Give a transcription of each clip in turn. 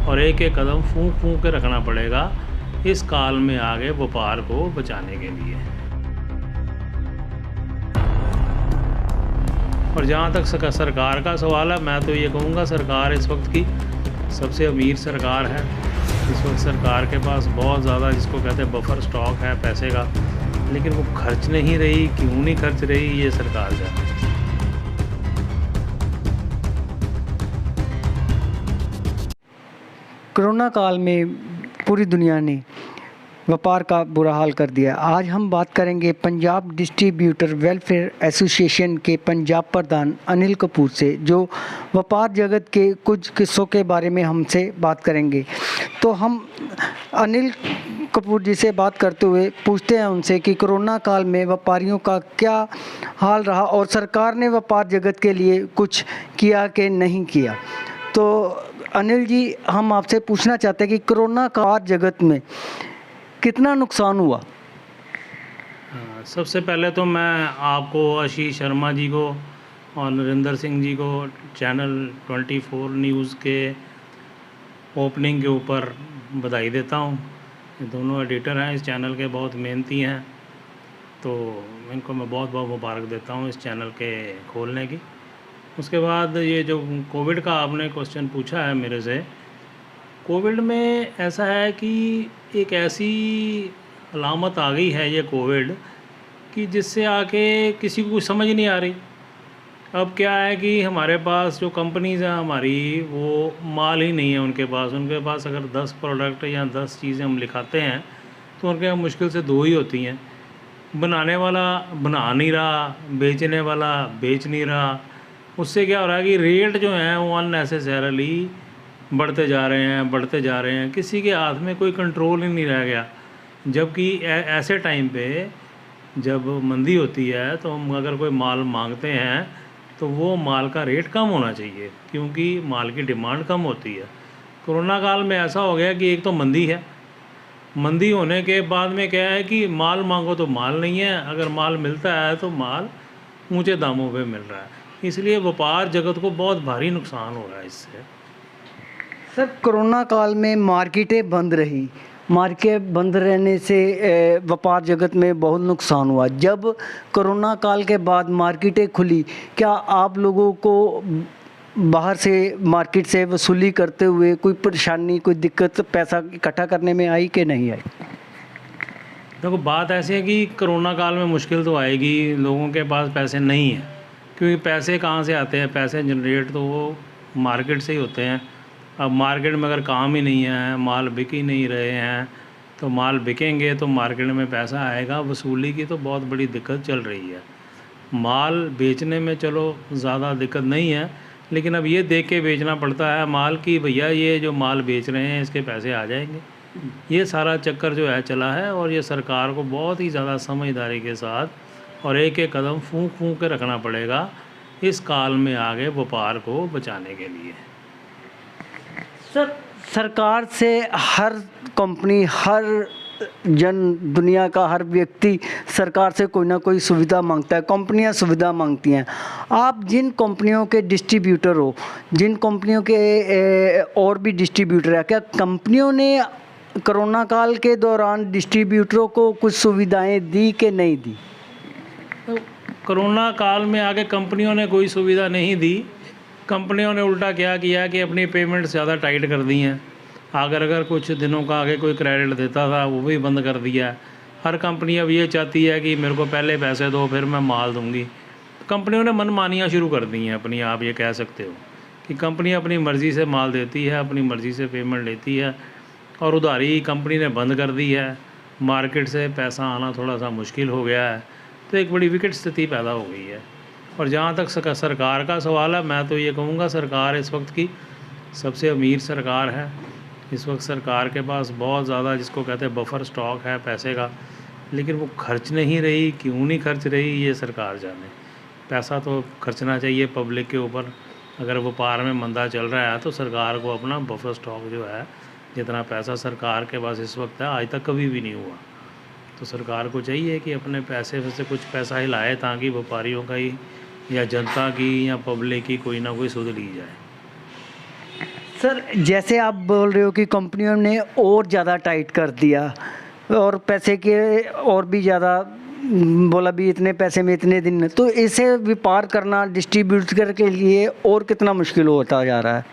और एक एक कदम फूंक फूंक के रखना पड़ेगा इस काल में आगे व्यापार को बचाने के लिए। और जहाँ तक सरकार का सवाल है, मैं तो ये कहूँगा सरकार इस वक्त की सबसे अमीर सरकार है। इस वक्त सरकार के पास बहुत ज़्यादा, जिसको कहते हैं बफर स्टॉक है पैसे का, लेकिन वो खर्च नहीं रही। क्यों नहीं खर्च रही, ये सरकार जाने। कोरोना काल में पूरी दुनिया ने व्यापार का बुरा हाल कर दिया। आज हम बात करेंगे पंजाब डिस्ट्रीब्यूटर वेलफेयर एसोसिएशन के पंजाब प्रधान अनिल कपूर से, जो व्यापार जगत के कुछ किस्सों के बारे में हमसे बात करेंगे। तो हम अनिल कपूर जी से बात करते हुए पूछते हैं उनसे कि कोरोना काल में व्यापारियों का क्या हाल रहा और सरकार ने व्यापार जगत के लिए कुछ किया कि नहीं किया। तो अनिल जी, हम आपसे पूछना चाहते हैं कि कोरोना काल जगत में कितना नुकसान हुआ। सबसे पहले तो मैं आपको, आशीष शर्मा जी को और नरेंद्र सिंह जी को चैनल 24 न्यूज़ के ओपनिंग के ऊपर बधाई देता हूँ। ये दोनों एडिटर हैं इस चैनल के, बहुत मेहनती हैं, तो इनको मैं बहुत बहुत मुबारक देता हूँ इस चैनल के खोलने की। उसके बाद ये जो कोविड का आपने क्वेश्चन पूछा है मेरे से, कोविड में ऐसा है कि एक ऐसी अलामत आ गई है ये कोविड कि जिससे आके किसी को कुछ समझ नहीं आ रही। अब क्या है कि हमारे पास जो कंपनीज़ हैं हमारी, वो माल ही नहीं है उनके पास अगर 10 प्रोडक्ट या 10 चीज़ें हम लिखाते हैं तो उनके यहाँ मुश्किल से 2 ही होती हैं। बनाने वाला बना नहीं रहा, बेचने वाला बेच नहीं रहा। उससे क्या हो रहा है कि रेट जो हैं वो अननेसेसरली बढ़ते जा रहे हैं। किसी के हाथ में कोई कंट्रोल ही नहीं रह गया। जबकि ऐसे टाइम पे जब मंदी होती है तो हम अगर कोई माल मांगते हैं तो वो माल का रेट कम होना चाहिए, क्योंकि माल की डिमांड कम होती है। कोरोना काल में ऐसा हो गया कि एक तो मंदी है, मंदी होने के बाद में क्या है कि माल मांगो तो माल नहीं है, अगर माल मिलता है तो माल ऊंचे दामों पे मिल रहा है। इसलिए व्यापार जगत को बहुत भारी नुकसान हो रहा है इससे। सर, कोरोना काल में मार्केटें बंद रही, मार्केट बंद रहने से व्यापार जगत में बहुत नुकसान हुआ। जब कोरोना काल के बाद मार्केटें खुली, क्या आप लोगों को बाहर से मार्केट से वसूली करते हुए कोई परेशानी, कोई दिक्कत पैसा इकट्ठा करने में आई कि नहीं आई? देखो, बात ऐसी है कि कोरोना काल में मुश्किल तो आएगी, लोगों के पास पैसे नहीं हैं। क्योंकि पैसे कहाँ से आते हैं, पैसे जनरेट तो वो मार्केट से ही होते हैं। अब मार्केट में अगर काम ही नहीं है, माल बिक ही नहीं रहे हैं, तो माल बिकेंगे तो मार्केट में पैसा आएगा। वसूली की तो बहुत बड़ी दिक्कत चल रही है। माल बेचने में चलो ज़्यादा दिक्कत नहीं है, लेकिन अब ये देख के बेचना पड़ता है माल कि भैया ये जो माल बेच रहे हैं इसके पैसे आ जाएंगे। ये सारा चक्कर जो है चला है, और ये सरकार को बहुत ही ज़्यादा समझदारी के साथ और एक एक कदम फूंक फूंक के रखना पड़ेगा इस काल में आगे व्यापार को बचाने के लिए। सर, सरकार से हर कंपनी, हर जन, दुनिया का हर व्यक्ति सरकार से कोई ना कोई सुविधा मांगता है, कंपनियां सुविधा मांगती हैं। आप जिन कंपनियों के डिस्ट्रीब्यूटर हो, जिन कंपनियों के और भी डिस्ट्रीब्यूटर है, क्या कंपनियों ने कोरोना काल के दौरान डिस्ट्रीब्यूटरों को कुछ सुविधाएं दी कि नहीं दी? तो कोरोना काल में आगे कंपनियों ने कोई सुविधा नहीं दी। कंपनियों ने उल्टा क्या किया कि अपनी पेमेंट ज़्यादा टाइट कर दी हैं। अगर कुछ दिनों का आगे कोई क्रेडिट देता था वो भी बंद कर दिया है। हर कंपनी अब ये चाहती है कि मेरे को पहले पैसे दो फिर मैं माल दूंगी। कंपनियों ने मनमानियाँ शुरू कर दी हैं अपनी, आप ये कह सकते हो कि कंपनी अपनी मर्ज़ी से माल देती है, अपनी मर्ज़ी से पेमेंट लेती है, और उधारी कंपनी ने बंद कर दी है। मार्केट से पैसा आना थोड़ा सा मुश्किल हो गया है, तो एक बड़ी विकट स्थिति पैदा हो गई है। और जहाँ तक सरकार का सवाल है, मैं तो ये कहूँगा सरकार इस वक्त की सबसे अमीर सरकार है। इस वक्त सरकार के पास बहुत ज़्यादा, जिसको कहते हैं बफर स्टॉक है पैसे का, लेकिन वो खर्च नहीं रही। क्यों नहीं खर्च रही, ये सरकार जाने। पैसा तो खर्चना चाहिए पब्लिक के ऊपर। अगर व्यापार में मंदा चल रहा है तो सरकार को अपना बफर स्टॉक जो है, जितना पैसा सरकार के पास इस वक्त है, आज तक कभी भी नहीं हुआ, तो सरकार को चाहिए कि अपने पैसे में से कुछ पैसा ही लाए, ताकि व्यापारियों का ही या जनता की या पब्लिक की कोई ना कोई सुध ली जाए। सर जैसे आप बोल रहे हो कि कंपनियों ने और ज़्यादा टाइट कर दिया और पैसे के और भी ज़्यादा बोला भी इतने पैसे में इतने दिन, तो इसे व्यापार करना डिस्ट्रीब्यूटर के लिए और कितना मुश्किल होता जा रहा है?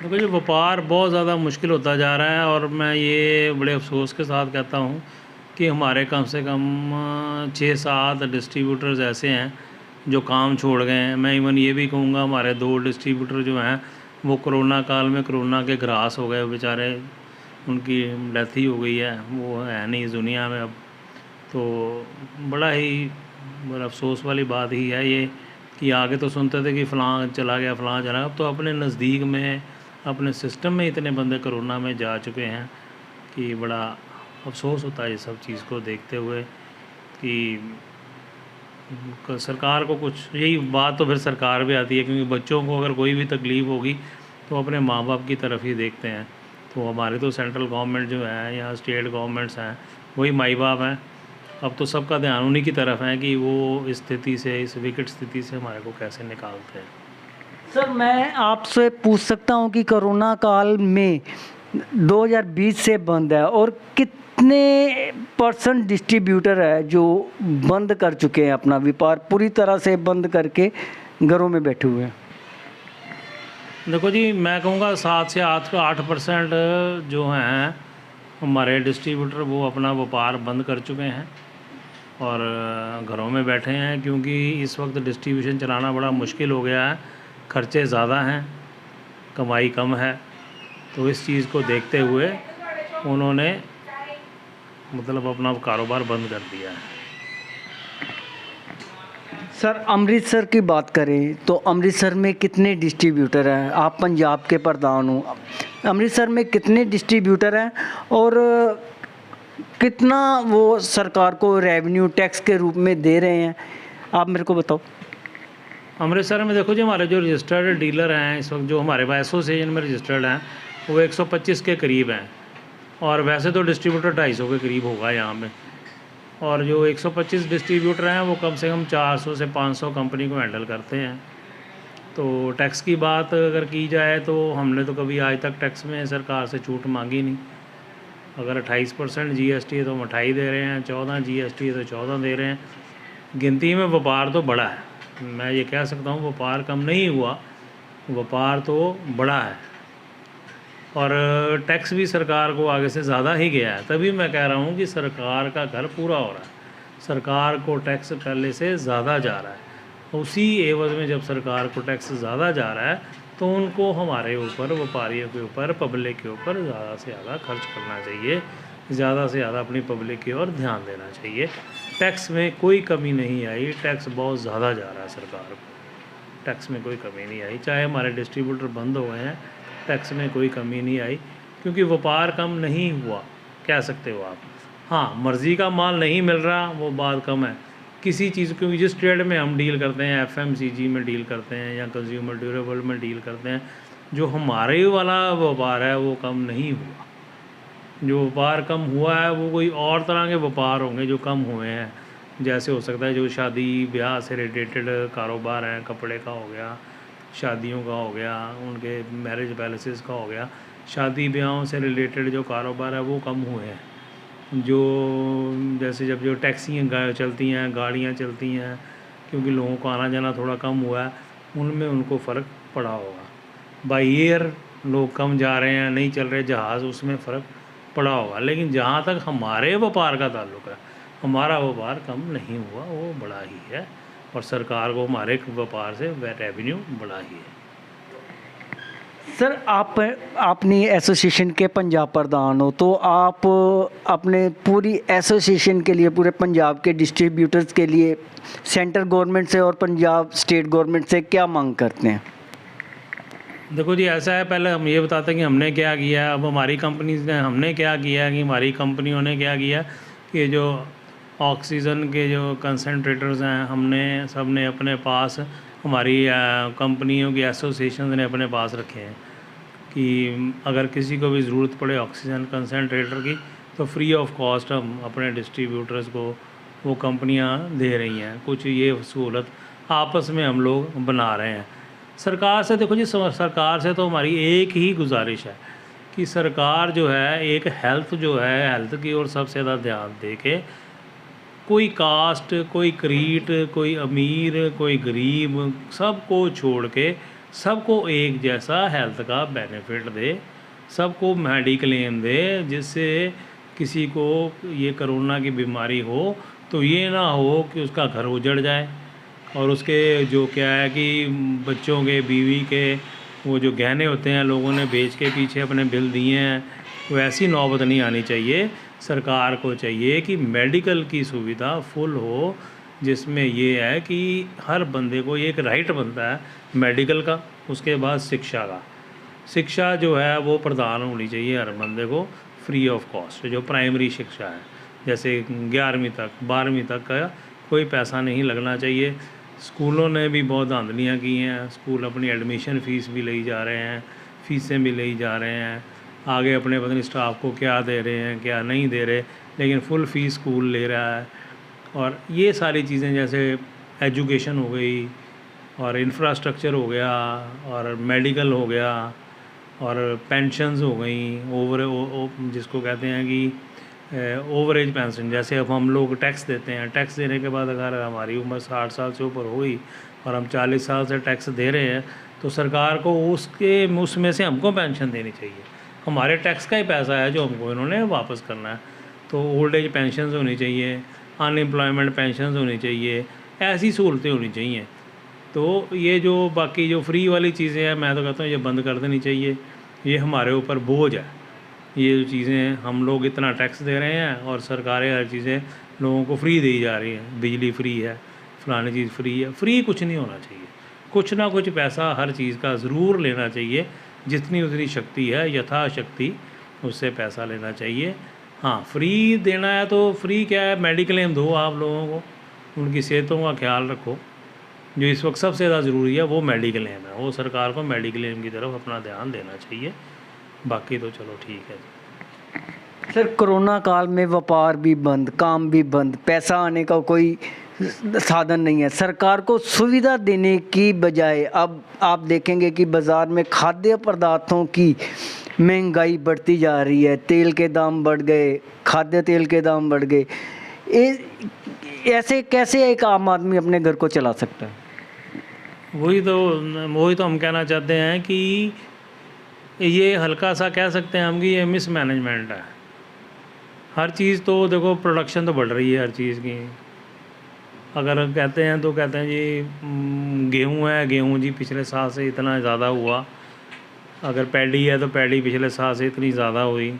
देखो जी, व्यापार बहुत ज़्यादा मुश्किल होता जा रहा है और मैं ये बड़े अफसोस के साथ कहता हूँ कि हमारे कम से कम 6-7 डिस्ट्रीब्यूटर्स ऐसे हैं जो काम छोड़ गए हैं। मैं इवन ये भी कहूँगा हमारे 2 डिस्ट्रीब्यूटर जो हैं वो कोरोना काल में कोरोना के ग्रास हो गए बेचारे, उनकी डेथ ही हो गई है, वो है नहीं इस दुनिया में अब। तो बड़ा ही बड़ा अफसोस वाली बात ही है ये कि आगे तो सुनते थे कि फ़लाँ चला गया, फ़लाँ चला गया, अब तो अपने नज़दीक में अपने सिस्टम में इतने बंदे कोरोना में जा चुके हैं कि बड़ा अफसोस होता है ये सब चीज़ को देखते हुए कि सरकार को कुछ, यही बात तो फिर सरकार भी आती है क्योंकि बच्चों को अगर कोई भी तकलीफ़ होगी तो अपने माँ बाप की तरफ ही देखते हैं। तो हमारे तो सेंट्रल गवर्नमेंट जो है या स्टेट गवर्नमेंट्स हैं वही माई बाप हैं। अब तो सबका ध्यान उन्हीं की तरफ है कि वो इस स्थिति से, इस विकट स्थिति से हमारे को कैसे निकालते हैं। सर मैं आपसे पूछ सकता हूँ कि कोरोना काल में 2020 से बंद है और कितने % डिस्ट्रीब्यूटर है जो बंद कर चुके हैं, अपना व्यापार पूरी तरह से बंद करके घरों में बैठे हुए हैं? देखो जी, मैं कहूँगा 7 से 8% जो हैं हमारे डिस्ट्रीब्यूटर वो अपना व्यापार बंद कर चुके हैं और घरों में बैठे हैं क्योंकि इस वक्त डिस्ट्रीब्यूशन चलाना बड़ा मुश्किल हो गया है, खर्चे ज़्यादा हैं, कमाई कम है। तो इस चीज़ को देखते हुए उन्होंने मतलब अपना कारोबार बंद कर दिया है। सर अमृतसर की बात करें तो अमृतसर में कितने डिस्ट्रीब्यूटर हैं? आप पंजाब के प्रधान हो, अमृतसर में कितने डिस्ट्रीब्यूटर हैं और कितना वो सरकार को रेवेन्यू टैक्स के रूप में दे रहे हैं, आप मेरे को बताओ। अमृतसर में देखो जी, हमारे जो रजिस्टर्ड डीलर हैं इस वक्त जो हमारे पास एसोसिएशन में रजिस्टर्ड हैं वो 125 के करीब हैं और वैसे तो डिस्ट्रीब्यूटर 250 के करीब होगा यहाँ पे। और जो 125 डिस्ट्रीब्यूटर हैं वो कम से कम 400 से 500 कंपनी को हैंडल करते हैं। तो टैक्स की बात अगर की जाए तो हमने तो कभी आज तक टैक्स में सरकार से छूट मांगी नहीं। अगर 28% GST है तो हम 28 दे रहे हैं, 14 GST है तो 14 दे रहे हैं। गिनती में व्यापार तो बड़ा है, मैं ये कह सकता हूँ व्यापार कम नहीं हुआ, व्यापार तो बड़ा है और टैक्स भी सरकार को आगे से ज़्यादा ही गया है। तभी मैं कह रहा हूँ कि सरकार का घर पूरा हो रहा है, सरकार को टैक्स पहले से ज़्यादा जा रहा है। उसी एवज में जब सरकार को टैक्स ज़्यादा जा रहा है तो उनको हमारे ऊपर, व्यापारियों के ऊपर, पब्लिक के ऊपर ज़्यादा से ज़्यादा खर्च करना चाहिए, ज़्यादा से ज़्यादा अपनी पब्लिक की ओर ध्यान देना चाहिए। टैक्स में कोई कमी नहीं आई, टैक्स बहुत ज़्यादा जा रहा है सरकार को, टैक्स में कोई कमी नहीं आई। चाहे हमारे डिस्ट्रीब्यूटर बंद हो गए हैं, टैक्स में कोई कमी नहीं आई क्योंकि व्यापार कम नहीं हुआ, कह सकते हो आप। हाँ, मर्ज़ी का माल नहीं मिल रहा वो बात कम है। किसी चीज़ क्योंकि जिस ट्रेड में हम डील करते हैं, FMCG में डील करते हैं या कंज्यूमर ड्यूरेबल में डील करते हैं, जो हमारे वाला व्यापार है वो कम नहीं हुआ। जो व्यापार कम हुआ है वो कोई और तरह के व्यापार होंगे जो कम हुए हैं। जैसे हो सकता है जो शादी ब्याह से रिलेटेड कारोबार है, कपड़े का हो गया, शादियों का हो गया, उनके मैरिज पैलेसेस का हो गया, शादी ब्याहों से रिलेटेड जो कारोबार है वो कम हुए हैं। जो जैसे जब जो टैक्सियाँ चलती हैं, गाड़ियाँ चलती हैं, क्योंकि लोगों को आना जाना थोड़ा कम हुआ है, उनमें उनको फ़र्क पड़ा होगा। बाई एयर लोग कम जा रहे हैं, नहीं चल रहे जहाज़, उसमें फ़र्क पड़ा होगा। लेकिन जहाँ तक हमारे व्यापार का ताल्लुक है, हमारा व्यापार कम नहीं हुआ, वो बड़ा ही है और सरकार को हमारे व्यापार से रेवेन्यू बड़ा ही है। सर आप अपनी एसोसिएशन के पंजाब प्रधान हो, तो आप अपने पूरी एसोसिएशन के लिए, पूरे पंजाब के डिस्ट्रीब्यूटर्स के लिए सेंट्रल गवर्नमेंट से और पंजाब स्टेट गवर्नमेंट से क्या मांग करते हैं? देखो जी, ऐसा है, पहले हम ये बताते हैं कि हमने क्या किया, अब हमारी कंपनीज ने हमने क्या किया, कि हमारी कंपनियों ने क्या किया कि जो ऑक्सीजन के जो कंसनट्रेटर्स हैं हमने सब ने अपने पास, हमारी कंपनियों की एसोसिएशन ने अपने पास रखे हैं कि अगर किसी को भी ज़रूरत पड़े ऑक्सीजन कंसनट्रेटर की तो फ्री ऑफ कॉस्ट हम अपने डिस्ट्रीब्यूटर्स को वो कंपनियां दे रही हैं। कुछ ये सहूलत आपस में हम लोग बना रहे हैं। सरकार से देखो जी, सरकार से तो हमारी एक ही गुजारिश है कि सरकार जो है एक हेल्थ जो है, हेल्थ की ओर सबसे ज़्यादा ध्यान दे के, कोई कास्ट, कोई क्रीड, कोई अमीर, कोई गरीब, सबको छोड़ के सबको एक जैसा हेल्थ का बेनिफिट दे, सबको मेडिक्लेम दे, जिससे किसी को ये कोरोना की बीमारी हो तो ये ना हो कि उसका घर उजड़ जाए और उसके जो क्या है कि बच्चों के, बीवी के वो जो गहने होते हैं लोगों ने बेच के पीछे अपने बिल दिए हैं, वैसी नौबत नहीं आनी चाहिए। सरकार को चाहिए कि मेडिकल की सुविधा फुल हो, जिसमें ये है कि हर बंदे को ये एक राइट बनता है मेडिकल का। उसके बाद शिक्षा का, शिक्षा जो है वो प्रदान होनी चाहिए हर बंदे को फ्री ऑफ कॉस्ट। जो प्राइमरी शिक्षा है, जैसे 11वीं तक, 12वीं तक का कोई पैसा नहीं लगना चाहिए। स्कूलों ने भी बहुत धांधलियाँ की हैं, स्कूल अपनी एडमिशन फ़ीस भी ले जा रहे हैं, फ़ीसें भी ले जा रहे हैं, आगे अपने पता नहीं स्टाफ को क्या दे रहे हैं क्या नहीं दे रहे, लेकिन फुल फ़ीस स्कूल ले रहा है। और ये सारी चीज़ें जैसे एजुकेशन हो गई और इंफ्रास्ट्रक्चर हो गया और मेडिकल हो गया और पेंशन्स हो गई, जिसको कहते हैं कि ओवरेज पेंशन। जैसे अब हम लोग टैक्स देते हैं, टैक्स देने के बाद अगर हमारी उम्र 60 साल से ऊपर हो गई और हम 40 साल से टैक्स दे रहे हैं तो सरकार को उसमें से हमको पेंशन देनी चाहिए। हमारे टैक्स का ही पैसा है जो हमको इन्होंने वापस करना है। तो ओल्ड एज पेंशन होनी चाहिए, अनएम्प्लॉयमेंट पेंशन होनी चाहिए, ऐसी सहूलतें होनी चाहिए। तो ये जो बाकी जो फ्री वाली चीज़ें हैं, मैं तो कहता हूँ ये बंद कर देनी चाहिए। ये हमारे ऊपर बोझ है, ये जो चीज़ें हम लोग इतना टैक्स दे रहे हैं और सरकारें हर चीज़ें लोगों को फ्री दी जा रही हैं। बिजली फ्री है, फलानी चीज़ फ्री है। फ्री कुछ नहीं होना चाहिए, कुछ ना कुछ पैसा हर चीज़ का ज़रूर लेना चाहिए, जितनी उतनी शक्ति है यथाशक्ति उससे पैसा लेना चाहिए। हाँ, फ्री देना है तो फ्री क्या है, मेडिक्लेम दो आप लोगों को, उनकी सेहतों का ख्याल रखो। जो इस वक्त सबसे ज़्यादा ज़रूरी है वो मेडिक्लेम है, वो सरकार को मेडिक्लेम की तरफ अपना ध्यान देना चाहिए। बाकी तो चलो ठीक है जी। सर, कोरोना काल में व्यापार भी बंद, काम भी बंद, पैसा आने का कोई साधन नहीं है। सरकार को सुविधा देने की बजाय अब आप देखेंगे कि बाज़ार में खाद्य पदार्थों की महंगाई बढ़ती जा रही है, तेल के दाम बढ़ गए, खाद्य तेल के दाम बढ़ गए। ऐसे कैसे एक आम आदमी अपने घर को चला सकता है? वही तो हम कहना चाहते हैं कि ये हल्का सा कह सकते हैं हम कि ये मिसमैनेजमेंट है। हर चीज़ तो देखो, प्रोडक्शन तो बढ़ रही है हर चीज़ की। अगर कहते हैं तो कहते हैं जी गेहूँ है, गेहूँ जी पिछले साल से इतना ज़्यादा हुआ। अगर पैडी है तो पैडी पिछले साल से इतनी ज़्यादा हुई।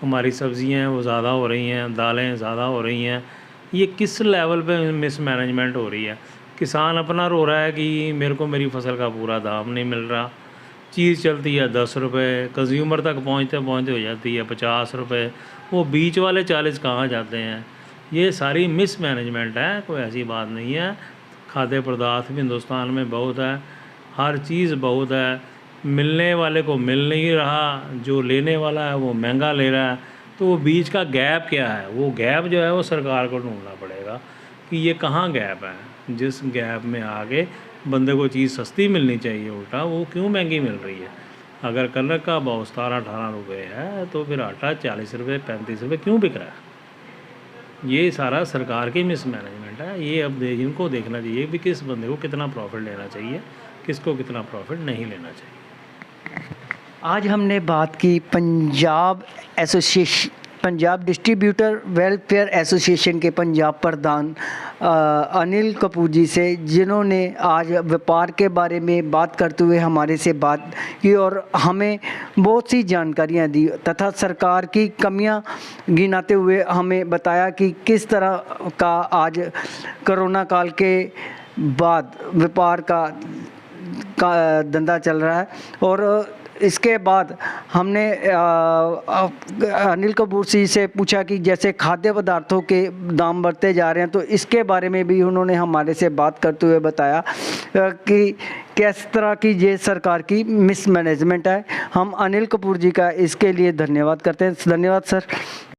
हमारी सब्ज़ियाँ हैं वो ज़्यादा हो रही हैं, दालें ज़्यादा हो रही हैं। ये किस लेवल पे मिसमैनेजमेंट हो रही है? किसान अपना रो रहा है कि मेरे को मेरी फसल का पूरा दाम नहीं मिल रहा। चीज़ चलती है 10 रुपये, कंज्यूमर तक पहुँचते पहुँचते हो जाती है 50 रुपये, वो बीच वाले 40 कहाँ जाते हैं? ये सारी मिसमैनेजमेंट है, कोई ऐसी बात नहीं है। खाद्य पदार्थ भी हिंदुस्तान में बहुत है, हर चीज़ बहुत है, मिलने वाले को मिल नहीं रहा, जो लेने वाला है वो महंगा ले रहा है। तो वो बीच का गैप क्या है? वो गैप जो है वो सरकार को ढूंढना पड़ेगा कि ये कहाँ गैप है। जिस गैप में आगे बंदे को चीज़ सस्ती मिलनी चाहिए, उल्टा वो क्यों महंगी मिल रही है? अगर कनक का भाव 17-18 रुपये है तो फिर आटा 40 रुपये 35 रुपये क्यों बिक रहा है? ये सारा सरकार की मिसमैनेजमेंट है। ये अब इनको देखना चाहिए भी किस बंदे को कितना प्रॉफिट लेना चाहिए, किसको कितना प्रॉफिट नहीं लेना चाहिए। आज हमने बात की पंजाब डिस्ट्रीब्यूटर वेलफेयर एसोसिएशन के पंजाब प्रधान अनिल कपूर जी से, जिन्होंने आज व्यापार के बारे में बात करते हुए हमारे से बात की और हमें बहुत सी जानकारियां दी तथा सरकार की कमियां गिनाते हुए हमें बताया कि किस तरह का आज कोरोना काल के बाद व्यापार का धंधा चल रहा है। और इसके बाद हमने अनिल कपूर जी से पूछा कि जैसे खाद्य पदार्थों के दाम बढ़ते जा रहे हैं, तो इसके बारे में भी उन्होंने हमारे से बात करते हुए बताया कि किस तरह की ये सरकार की मिसमैनेजमेंट है। हम अनिल कपूर जी का इसके लिए धन्यवाद करते हैं। धन्यवाद सर।